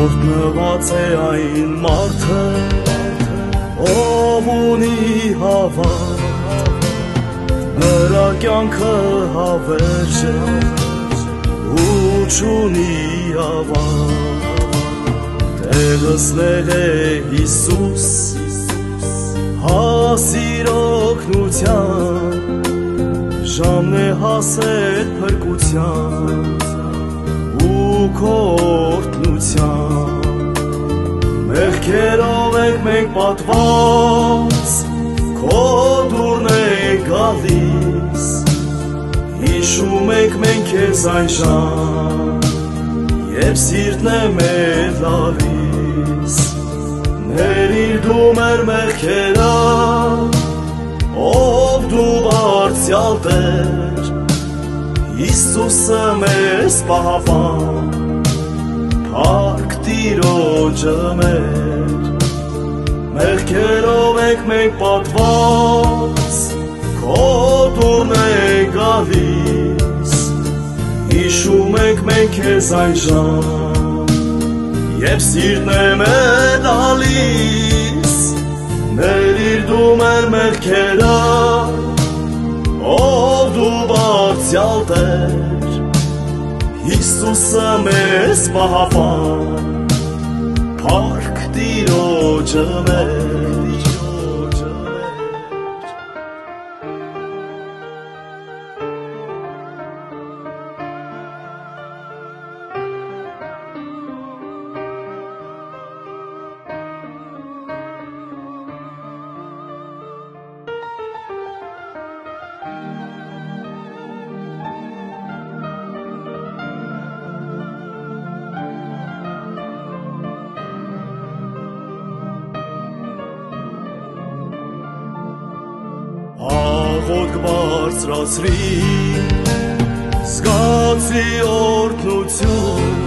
Օրհնված է այն մարդը, ով ունի հավատ, նրա կյանքը հավերժ է ու չունի ավարտ։ Տեղս նեղ է Հիսուս, հասիր օգնության, ժամն է հասել փրկության ու քո օրհնության։ Մեղքերով ենք մենք պատված, քո դուրն ենք գալիս, հիշում ենք մենք քեզ այն ժամ, երբ սիրտն է մեր լալիս։ Ներիր դու մեր մեղքերը, ով դու բարձյալ Տեր, Հիսուսը մեզ պահապան, փառք Տիրոջը մեր։ Մեղքերով ենք մենք պատված, քո դուրն ենք գալիս, հիշում ենք մենք քեզ այն ժամ, երբ սիրտն է մեր լալիս։ Ներիր դու մեր մեղքերը, ով դու բարձյալ Տեր, Հիսուսը մեզ պահապան, փառք Տիրոջը մեր։ Աղոթք բարձրացրի, զգացի օրհնություն,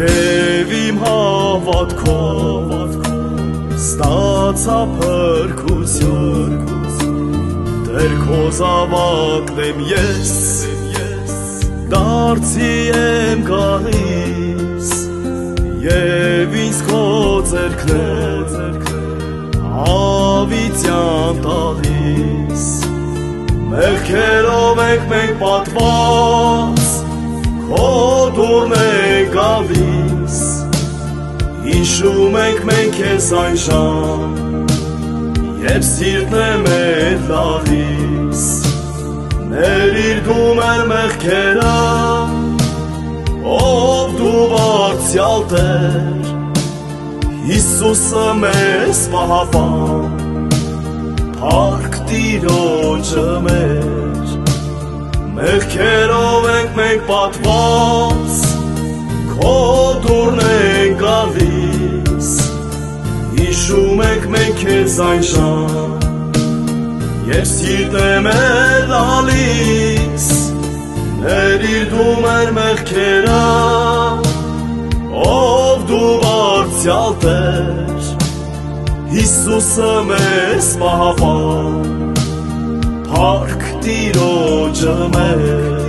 և իմ հավատքով ստացա փրկություն։ Տեր քո զավակն եմ ես, դարձի եմ գալիս, և ինձ քո ձեռքն է հավիտյան տալիս։ Մեղքերով ենք մենք պատված, քո դուրն ենք գալիս, հիշում ենք մենք քեզ այն ժամ, երբ սիրտն է մեր լալիս։ Ներիր դու մեր մեղքերը, ով դու բարձյալ Տեր, Հիսուսը մեզ պահապան, փառք Տիրոջը մեր։ Մեղքերով ենք մենք պատված, քո դուրն ենք գալիս, հիշում ենք մենք քեզ այն ժամ, երբ սիրտն է մեր լալիս։ Ներիր դու մեր մեղքերը, ով դու բարձյալ Տեր, Հիսուսը մեզ պահապան, փառք Տիրոջը մեր։